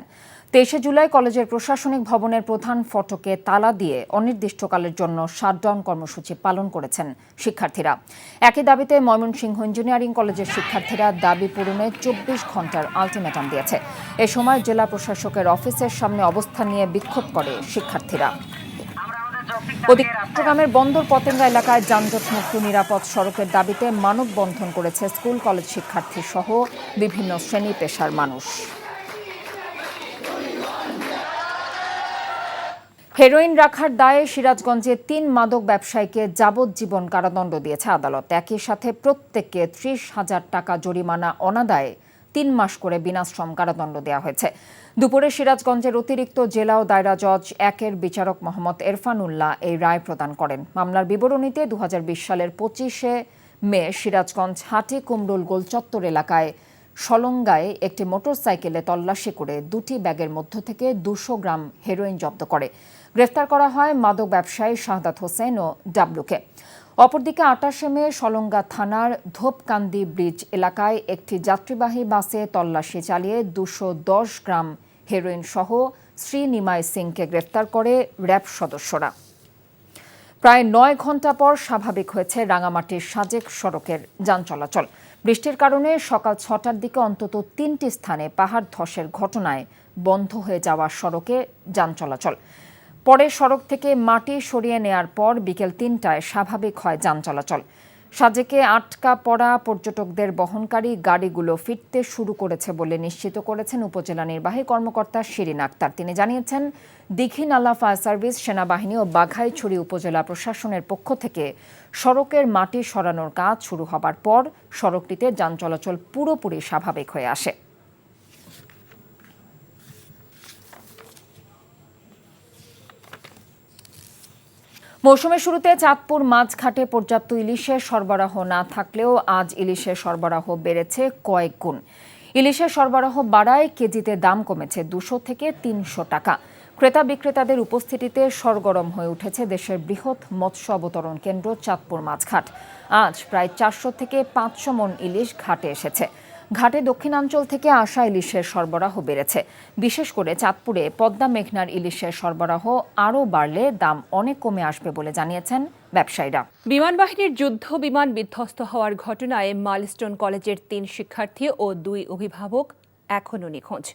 ২৩ জুলাই কলেজের প্রশাসনিক ভবনের প্রধান ফটকে তালা দিয়ে অনির্দিষ্টকালের জন্য শাটডাউন কর্মসূচি পালন করেছেন শিক্ষার্থীরা। একই দাবিতে ময়মনসিংহ ইঞ্জিনিয়ারিং কলেজের শিক্ষার্থীরা দাবি পূরণে ২৪ ঘণ্টার আলটিমেটাম দিয়েছে। এ সময় জেলা প্রশাসকের অফিসের সামনে অবস্থান নিয়ে বিক্ষোভ করে শিক্ষার্থীরা। ওদিকে চট্টগ্রামের বন্দর পতেঙ্গা এলাকায় যানজটমুক্ত নিরাপদ সড়কের দাবিতে মানববন্ধন করেছে স্কুল কলেজ শিক্ষার্থী সহ বিভিন্ন শ্রেণী পেশার মানুষ। হেরোইন রাখার দায়ে সিরাজগঞ্জে ৩ মাদক ব্যবসায়ীকে যাবজ্জীবন কারাদণ্ড দিয়েছে আদালত। একই সাথে প্রত্যেককে ৩০,০০০ টাকা জরিমানা অনাদায়ে ৩ মাস করে বিনাশ্রম কারাদণ্ড দেওয়া হয়েছে। দুপুরে সিরাজগঞ্জের অতিরিক্ত জেলা ও দায়রা জজ ১-এর বিচারক মোহাম্মদ এরফানুল্লাহ এই রায় প্রদান করেন। মামলার বিবরণীতে ২০২০ সালের ২৫শে মে সিরাজগঞ্জ হাটি কুমরুল গোলচত্বর এলাকায় সলঙ্গায় একটি মোটরসাইকেলে তল্লাশি করে 2টি ব্যাগের মধ্য থেকে ২০০ গ্রাম হেরোইন জব্দ করে। গ্রেফতার করা হয় মাদক ব্যবসায়ী শাহাদাত হোসেন ও ডাবলুকে। অপরদিকে ২৮শে মে সলঙ্গা থানার ধোপকান্দি ব্রিজ এলাকায় একটি যাত্রীবাহী বাসে তল্লাশি চালিয়ে ২১০ গ্রাম হেরোইন সহ শ্রী নিমাই সিংকে গ্রেফতার করে র্যাব সদস্যরা। প্রায় ৯ ঘণ্টা পর স্বাভাবিক হয়েছে রাঙামাটির সাজেক সড়কের যান চলাচল। বৃষ্টির কারণে সকাল ৬টার দিকে অন্তত ৩টি স্থানে পাহাড় ধসের ঘটনায় বন্ধ হয়ে যাওয়া সড়কে যান চলাচল। পরে সড়ক থেকে মাটি সরিয়ে নেয়ার পর বিকেল ৩টায় স্বাভাবিক হয় যান চলাচল। সাজেকে আটকা পড়া পর্যটকদের বহনকারী গাড়িগুলো ফিরতে শুরু করেছে বলে নিশ্চিত করেছেন উপজেলা নির্বাহী কর্মকর্তা শিরিন আক্তার। তিনি জানিয়েছেন, দীঘিনালা ফায়ার সার্ভিস, সেনাবাহিনী ও বাঘাইছড়ি উপজেলা প্রশাসনের পক্ষ থেকে সড়কের মাটি সরানোর কাজ শুরু হবার পর সড়কটিতে যান চলাচল পুরোপুরি স্বাভাবিক হয়ে আসে। মৌসুমের শুরুতে চাঁদপুর মাছঘাটে পর্যাপ্ত ইলিশের সরবরাহ না থাকলেও আজ ইলিশের সরবরাহ বেড়েছে কয়েক গুণ। ইলিশের সরবরাহ বাড়ায় কেজিতে দাম কমেছে ২০০ থেকে ৩০০ টাকা। ক্রেতা বিক্রেতাদের উপস্থিতিতে সরগরম হয়ে উঠেছে দেশের বৃহৎ মৎস্য অবতরণ কেন্দ্র চাঁদপুর মাছঘাট। আজ প্রায় ৪০০ থেকে ৫০০ মণ ইলিশ ঘাটে এসেছে। ঘাটে দক্ষিণাঞ্চল থেকে আসা ইলিশের সরবরাহ বেড়েছে। বিশেষ করে চাঁদপুরে পদ্মা মেঘনার ইলিশের সরবরাহ আরও বাড়লে দাম অনেক কমে আসবে বলে জানিয়েছেন ব্যবসায়ীরা। বিমানবাহিনীর যুদ্ধ বিমান বিধ্বস্ত হওয়ার ঘটনায় মাইলস্টোন কলেজের ৩ শিক্ষার্থী ও ২ অভিভাবক এখনও নিখোঁজ।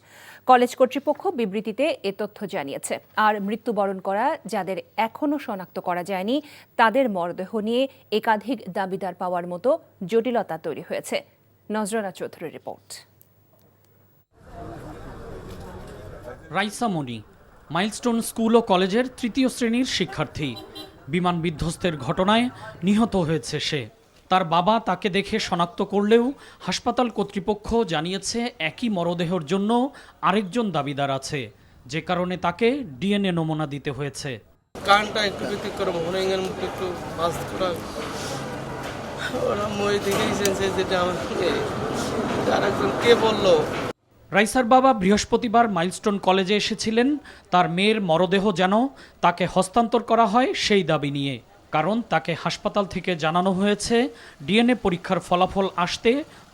কলেজ কর্তৃপক্ষ বিবৃতিতে এ তথ্য জানিয়েছে। আর মৃত্যুবরণ করা যাদের এখনও শনাক্ত করা যায়নি তাদের মরদেহ নিয়ে একাধিক দাবিদার পাওয়ার মতো জটিলতা তৈরি হয়েছে। নজরানা চৌধুরীর রিপোর্ট। রাইসা মনি মাইলস্টোন স্কুল ও কলেজের ৩য় শ্রেণীর শিক্ষার্থী। বিমান বিধ্বস্তের ঘটনায় নিহত হয়েছে সে। তার বাবা তাকে দেখে শনাক্ত করলেও হাসপাতাল কর্তৃপক্ষ জানিয়েছে একই মরদেহের জন্য আরেকজন দাবিদার আছে। যে কারণে তাকে ডিএনএ নমুনা দিতে হয়েছে। কানটা একটু ব্যতিক্রম, হরিণের মুখ একটু বাস করা, ওরা মই দেখেই সেন্সে যেটা আমাকে আরেকজন কে বললো। রাইসার বাবা বৃহস্পতিবার মাইলস্টোন কলেজে এসেছিলেন তার মেয়ের মরদেহ যেন তাকে হস্তান্তর করা হয় সেই দাবি নিয়ে, কারণ তাকে হাসপাতাল থেকে জানানো হয়েছে ডিএনএ পরীক্ষার ফলাফল আসতে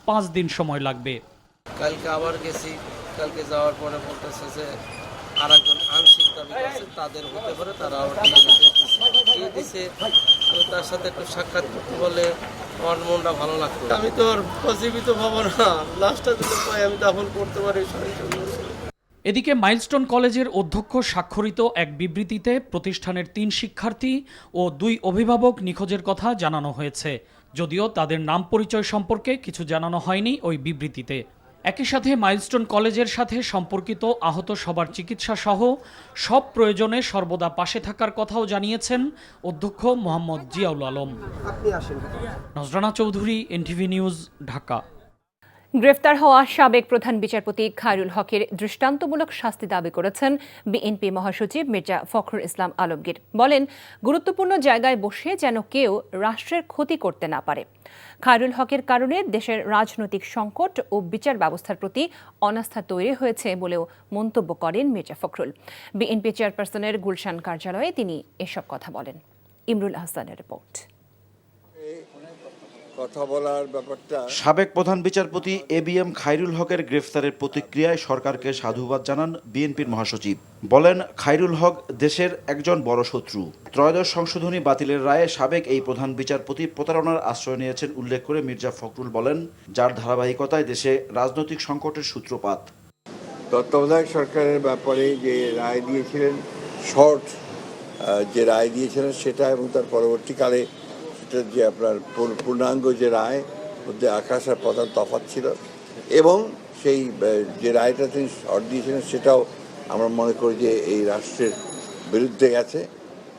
5 দিন সময় লাগবে। কালকে আবার গেছি, কালকে যাওয়ার পরে বলতেছে যে আরেকজন আংশিক দাবি আছে, তাদের হতে পারে, তারা আবার দিয়ে দিছে। আমি তার সাথে একটু সাক্ষাৎ করতে বলে আমার মনটা ভালো লাগতো। আমি তো আর পজিটিভ ভাবো না, লাস্টটা যদি পাই আমি দাফন করতে পারি। এদিকে মাইলস্টোন কলেজের অধ্যক্ষ স্বাক্ষরিত এক বিবৃতিতে প্রতিষ্ঠানের 3 শিক্ষার্থী ও 2 অভিভাবক নিখোঁজের কথা জানানো হয়েছে, যদিও তাদের নাম পরিচয় সম্পর্কে কিছু জানানো হয়নি ওই বিবৃতিতে। একই সাথে মাইলস্টোন কলেজের সাথে সম্পর্কিত আহত সবার চিকিৎসা সহ সব প্রয়োজনে সর্বদা পাশে থাকার কথাও জানিয়েছেন অধ্যক্ষ মোহাম্মদ জিয়াউল আলম। Nazrana Chowdhury, NTV news, Dhaka. গ্রেফতার হওয়া সাবেক প্রধান বিচারপতি খায়রুল হকের দৃষ্টান্তমূলক শাস্তি দাবি করেছেন বিএনপি মহাসচিব মির্জা ফখরুল ইসলাম আলমগীর। বলেন, গুরুত্বপূর্ণ জায়গায় বসে যেন কেউ রাষ্ট্রের ক্ষতি করতে না পারে। খায়রুল হকের কারণে দেশের রাজনৈতিক সংকট ও বিচার ব্যবস্থার প্রতি অনাস্থা তৈরি হয়েছে বলেও মন্তব্য করেন মির্জা ফখরুল। বিএনপি চেয়ারপারসনের গুলশান কার্যালয়ে তিনি এসব কথা বলেন। ইমরুল আহসানের রিপোর্ট। কথা বলার ব্যাপারটা, সাবেক প্রধান বিচারপতি এবিএম খায়রুল হকের গ্রেফতারের প্রতিক্রিয়ায় সরকারকে সাধুবাদ জানান বিএনপির মহাসচিব। বলেন, খায়রুল হক দেশের একজন বড় শত্রু। ত্রয়োদশ সংশোধনী বাতিলের রায়ে সাবেক এই প্রধান বিচারপতি প্রতারণার আশ্রয় নিয়েছেন উল্লেখ করে মির্জা ফখরুল বলেন, যার ধারাবাহিকতায় দেশে রাজনৈতিক সংকটের সূত্রপাত। তত্ত্বাবধায়ক সরকারের ব্যাপারে যে রায় দিয়েছিলেন, শর্ট যে রায় দিয়েছিলেন সেটা, এবং তার পরবর্তীকালে যে আপনার পূর্ণাঙ্গ যে রায় মধ্যে আকাশ আর পাতাল তফাৎ ছিল, এবং সেই যে রায়টা তিনি শর্ট দিয়েছিলেন সেটাও আমরা মনে করি যে এই রাষ্ট্রের বিরুদ্ধে গেছে।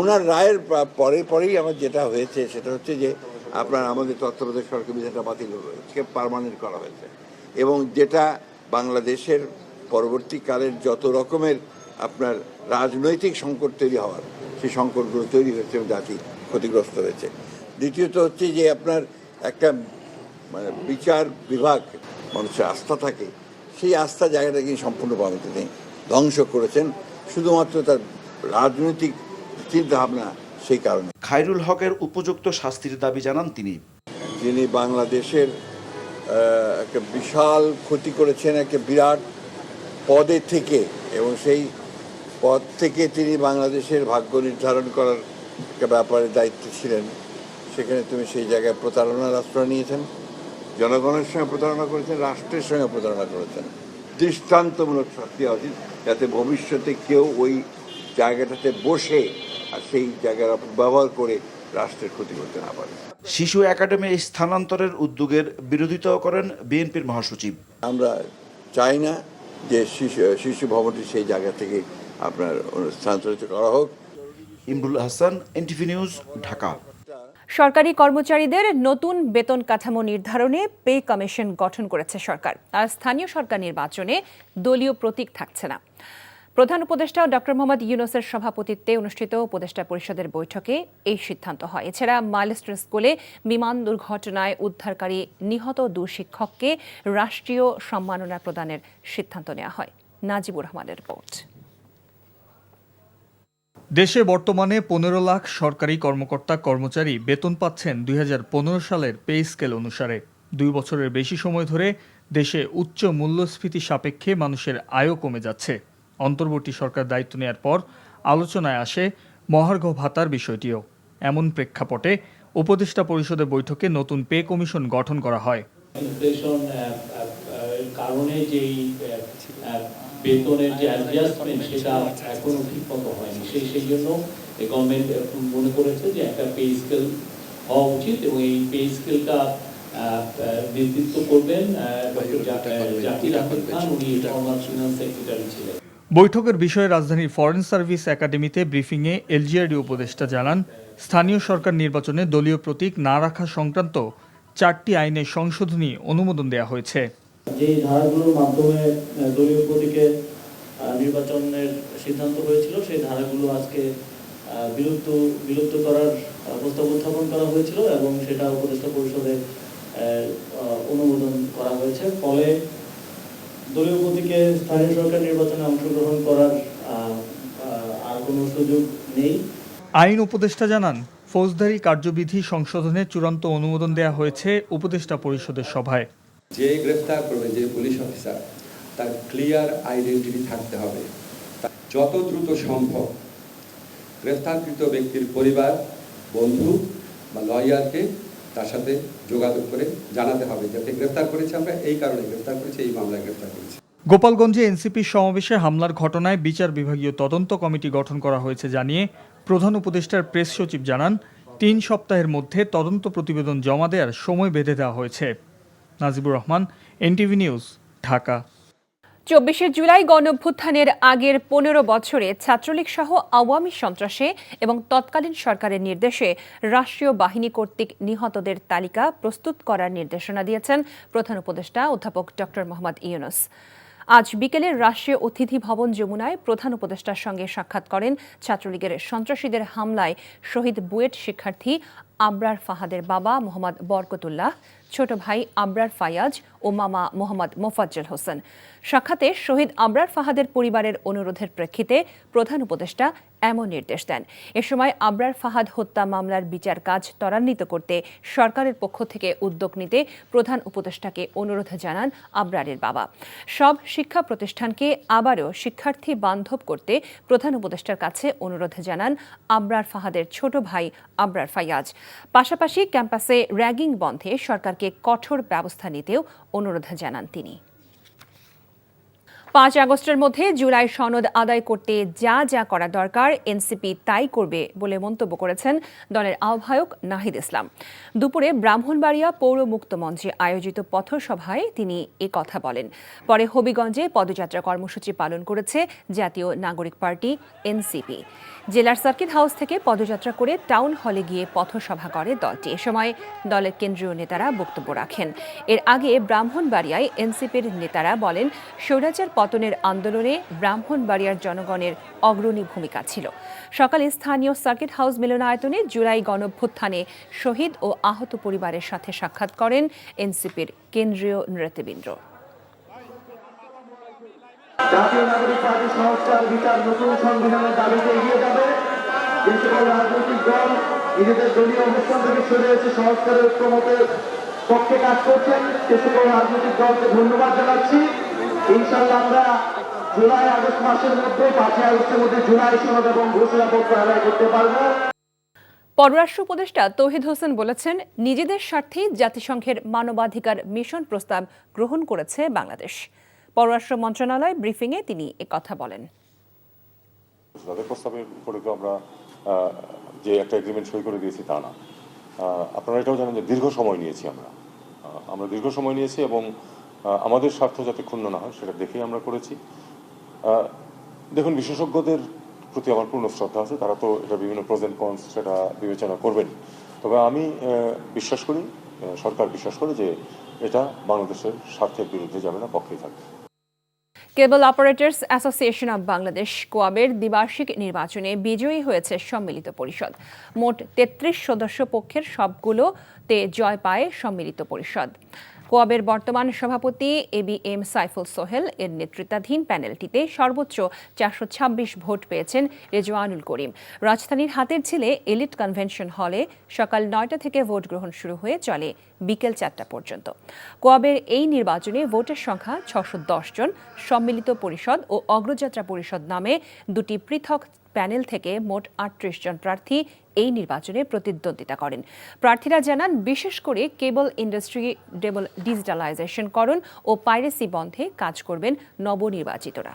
ওনার রায়ের পরেই আমার যেটা হয়েছে সেটা হচ্ছে যে আপনার আমাদের তত্ত্বাবধায়ক সরকার বিধানটা বাতিল হয়েছে, পার্মানেন্ট করা হয়েছে, এবং যেটা বাংলাদেশের পরবর্তীকালের যত রকমের আপনার রাজনৈতিক সংকট তৈরি হওয়ার, সেই সংকটগুলো তৈরি হয়েছে এবং জাতি ক্ষতিগ্রস্ত হয়েছে। দ্বিতীয়ত হচ্ছে যে আপনার একটা মানে বিচার বিভাগ মানুষের আস্থা থাকে, সেই আস্থা জায়গাটাকে সম্পূর্ণভাবে তিনি ধ্বংস করেছেন শুধুমাত্র তার রাজনৈতিক চিন্তাভাবনা সেই কারণে। খায়রুল হকের উপযুক্ত শাস্তির দাবি জানান তিনি। যিনি বাংলাদেশের একটা বিশাল ক্ষতি করেছেন একটা বিরাট পদে থেকে, এবং সেই পদ থেকে তিনি বাংলাদেশের ভাগ্য নির্ধারণ করার একটা ব্যাপারে দায়িত্ব ছিলেন, সেখানে তুমি সেই জায়গায় প্রতারণার আশ্রয় নিয়েছেন, জনগণের সঙ্গে প্রতারণা করেছেন, রাষ্ট্রের সঙ্গে প্রতারণা করেছেন। দৃষ্টান্তমূলক শাস্তি হওয়া উচিত, যাতে ভবিষ্যতে কেউ ওই জায়গাটাতে বসে আর সেই জায়গার ব্যবহার করে রাষ্ট্রের ক্ষতি করতে না পারে। শিশু একাডেমি স্থানান্তরের উদ্যোগের বিরোধিতাও করেন বিএনপির মহাসচিব। আমরা চাই না যে শিশু ভবনটি সেই জায়গা থেকে আপনার স্থানান্তরিত করা হোক। Imrul Hasan, NTV news, Dhaka. সরকারি কর্মচারীদের নতুন বেতন কাঠামো নির্ধারণে পে কমিশন গঠন করেছে সরকার। আর স্থানীয় সরকার নির্বাচনে দলীয় প্রতীক থাকছে না। প্রধান উপদেষ্টা ডক্টর মোহাম্মদ ইউনূসের সভাপতিত্বে অনুষ্ঠিত উপদেষ্টা পরিষদের বৈঠকে এই সিদ্ধান্ত হয়। এছাড়া মাইলস্টোন স্কুলে বিমান দুর্ঘটনায় উদ্ধারকারী নিহত 2 শিক্ষককে রাষ্ট্রীয় সম্মাননা প্রদানের সিদ্ধান্ত নেওয়া হয়। নাজিবুর রহমানের রিপোর্ট। দেশে বর্তমানে 15 লাখ সরকারি কর্মকর্তা কর্মচারী বেতন পাচ্ছেন 2015 সালের পে স্কেল অনুসারে। 2 বছরের বেশি সময় ধরে দেশে উচ্চ মূল্যস্ফীতি সাপেক্ষে মানুষের আয়ও কমে যাচ্ছে। অন্তর্বর্তী সরকার দায়িত্ব নেওয়ার পর আলোচনায় আসে মহার্ঘ ভাতার বিষয়টিও। এমন প্রেক্ষাপটে উপদেষ্টা পরিষদের বৈঠকে নতুন পে কমিশন গঠন করা হয়। ইনফ্লেশন কারণে যেই বেতনের যে অ্যাডজাস্টমেন্ট সেটা এখনো ঠিকমতো হয়নি, সেই জন্য গভর্নমেন্ট মনে করেছে যে একটা পে স্কেল হওয়া উচিত, এবং এই পে স্কেলটা নেতৃত্ব করবেন ডক্টর জাকির আহমেদ খান, উনি ফর্মার ফিনান্স সেক্রেটারি ছিলেন। বৈঠকের বিষয়ে রাজধানীর ফরেন সার্ভিস একাডেমিতে ব্রিফিংয়ে এলজিআরডি উপদেষ্টা জানান, স্থানীয় সরকার নির্বাচনে দলীয় প্রতীক না রাখা সংক্রান্ত 4টি আইনের সংশোধনী অনুমোদন দেওয়া হয়েছে। যে ধারাগুলোর মাধ্যমে দলীয় প্রতীকের নির্বাচনের সিদ্ধান্ত হয়েছিল সেই ধারাগুলো আজকে বিলুপ্ত করার প্রস্তাব উত্থাপন করা হয়েছিল এবং সেটা উপদেষ্টা পরিষদে অনুমোদন করা হয়েছে। ফলে দলীয় প্রতীকে স্থানীয় সরকার নির্বাচনে অংশগ্রহণ করার আর কোনো সুযোগ নেই। আইন উপদেষ্টা জানান, ফৌজদারি কার্যবিধি সংশোধনে চূড়ান্ত অনুমোদন দেওয়া হয়েছে উপদেষ্টা পরিষদের সভায়। যে গ্রেফতার করবে যে পুলিশ অফিসার, তার ক্লিয়ার আইডেন্টিটি থাকতে হবে। যত দ্রুত সম্ভব গ্রেফতারকৃত ব্যক্তির পরিবার, বন্ধু বা লয়ারকে তার সাথে যোগাযোগ করে জানাতে হবে যাতে গ্রেফতার করেছে, আমরা এই কারণে গ্রেফতার করেছি, এই মামলায় গ্রেফতার করেছি। গোপালগঞ্জে এনসিপি সমাবেশে হামলার ঘটনায় বিচার বিভাগীয় তদন্ত কমিটি গঠন করা হয়েছে জানিয়ে প্রধান উপদেষ্টার প্রেস সচিব জানান, ৩ সপ্তাহের মধ্যে তদন্ত প্রতিবেদন জমা দেওয়ার সময় বেঁধে দেওয়া হয়েছে। Najibur Rahman, NTV news, Dhaka. ২৪শে জুলাই গণঅভ্যুত্থানের আগের ১৫ বছরে ছাত্রলীগ সহ আওয়ামী সন্ত্রাসে এবং তৎকালীন সরকারের নির্দেশে রাষ্ট্রীয় বাহিনী কর্তৃক নিহতদের তালিকা প্রস্তুত করার নির্দেশনা দিয়েছেন প্রধান উপদেষ্টা অধ্যাপক ড. মোহাম্মদ ইউনূস। আজ বিকেলে রাষ্ট্রীয় অতিথি ভবন যমুনায় প্রধান উপদেষ্টার সঙ্গে সাক্ষাৎ করেন ছাত্রলীগের সন্ত্রাসীদের হামলায় শহীদ বুয়েট শিক্ষার্থী আবরার ফাহাদের বাবা মোহাম্মদ বরকতুল্লাহ, ছোট ভাই আবরার ফায়াজ ও মামা মোহাম্মদ মোফাজ্জল হোসেন। সাক্ষাতে শহীদ আবরার ফাহাদের পরিবারের অনুরোধের প্রেক্ষিতে প্রধান উপদেষ্টা এমন নির্দেশ দেন। এ সময় আবরার ফাহাদ হত্যা মামলার বিচার কাজ ত্বরান্বিত করতে সরকারের পক্ষ থেকে উদ্যোগ নিতে প্রধান উপদেষ্টাকে অনুরোধ জানান আবরারের বাবা। সব শিক্ষা প্রতিষ্ঠানকে আবারও শিক্ষার্থী বান্ধব করতে প্রধান উপদেষ্টার কাছে অনুরোধ জানান আবরার ফাহাদের ছোট ভাই আবরার ফায়াজ। পাশাপাশি ক্যাম্পাসে র্যাগিং বন্ধে সরকারকে কঠোর ব্যবস্থা নিতেও অনুরোধ জানান তিনি। ৫ আগস্টের মধ্যে জুলাই সনদ আদায় করতে যা যা করা দরকার এনসিপি তাই করবে বলে মন্তব্য করেছেন দলের আহ্বায়ক নাহিদ ইসলাম। দুপুরে ব্রাহ্মণবাড়িয়া পৌর মুক্ত মঞ্চে আয়োজিত পথসভায় তিনি কথা বলেন। পরে হবিগঞ্জে পদযাত্রা কর্মসূচি পালন করেছে জাতীয় নাগরিক পার্টি এনসিপি। জেলার সার্কিট হাউস থেকে পদযাত্রা করে টাউন হলে গিয়ে পথসভা করে দলটি। এ সময় দলের কেন্দ্রীয় নেতারা বক্তব্য রাখেন। এর আগে ব্রাহ্মণবাড়িয়ায় এনসিপির নেতারা বলেন, স্বৈরাচার পতনের আন্দোলনে ব্রাহ্মণবাড়িয়ার জনগণের অগ্রণী ভূমিকা ছিল। সকালে স্থানীয় সার্কিট হাউস মিলনায়তনে জুলাই গণঅভ্যুত্থানে শহীদ ও আহত পরিবারের সাথে সাক্ষাৎ করেন এনসিপির কেন্দ্রীয় নেতৃবৃন্দ। জাতীয় নাগরিক পার্টি সংস্কার বিচার নতুন সংবিধানের দাবিতে এগিয়ে যাবে। যে সকল রাজনৈতিক দল নিজেদের দলীয় অবস্থান থেকে সরে এসে সংস্কারের ঐক্যমতের পক্ষে কাজ করছেন, সে সকল রাজনৈতিক দলকে ধন্যবাদ জানাচ্ছি। ইনশাআল্লাহ আমরা জুলাই আগস্ট মাসের মধ্যে ৫ আগস্টের মধ্যে জুলাই সনদ এবং ঘোষণাপত্র আদায় করতে পারব। পররাষ্ট্র উপদেষ্টা তৌহিদ হোসেন বলেছেন, নিজেদের স্বার্থে জাতিসংঘের মানবাধিকার মিশন প্রস্তাব গ্রহণ করেছে বাংলাদেশ। পররাষ্ট্র মন্ত্রণালয় ব্রিফিংয়ে তিনি একথা বলেন। তাদের প্রস্তাবের উপরে তো আমরা যে একটা এগ্রিমেন্ট সই করে দিয়েছি তা না। আপনারা এটাও জানেন যে দীর্ঘ সময় নিয়েছি আমরা দীর্ঘ সময় নিয়েছি এবং আমাদের স্বার্থ যাতে ক্ষুণ্ণ না হয় সেটা দেখেই আমরা করেছি। দেখুন, বিশেষজ্ঞদের প্রতি আমার পূর্ণ শ্রদ্ধা আছে, তারা তো এটা বিভিন্ন প্রোজ এন্ড কনস সেটা বিবেচনা করবেন। তবে আমি বিশ্বাস করি, সরকার বিশ্বাস করে যে এটা বাংলাদেশের স্বার্থের বিরুদ্ধে যাবে না, পক্ষেই থাকবে। কেবল অপারেটর্স অ্যাসোসিয়েশন অব বাংলাদেশ কোয়াবের দ্বিবার্ষিক নির্বাচনে বিজয়ী হয়েছে সম্মিলিত পরিষদ। মোট ৩৩ সদস্য পক্ষের সবগুলোতে জয় পায় সম্মিলিত পরিষদ। কোয়াবের বর্তমান সভাপতি ABM সাইফুল সোহেল এর নেতৃত্বাধীন প্যানেলটিতে সর্বোচ্চ 426 ভোট পেয়েছেন রেজওয়ানুল করিম। রাজধানীর হাতের ঝিলে এলিট কনভেনশন হলে সকাল 9টা থেকে ভোট গ্রহণ শুরু হয়ে চলে বিকেল 4টা পর্যন্ত। কোয়াবের এই নির্বাচনে ভোটের সংখ্যা 610 জন। সম্মিলিত পরিষদ ও অগ্রযাত্রা পরিষদ নামে দুটি পৃথক প্যানেল থেকে মোট 38 জন প্রার্থী এই নির্বাচনে প্রতিদ্বন্দ্বিতা করেন। প্রার্থীরা জানান, বিশেষ করে কেবল ইন্ডাস্ট্রি ডিজিটালাইজেশনকরণ ও পাইরেসি বন্ধে কাজ করবেন নবনির্বাচিতরা।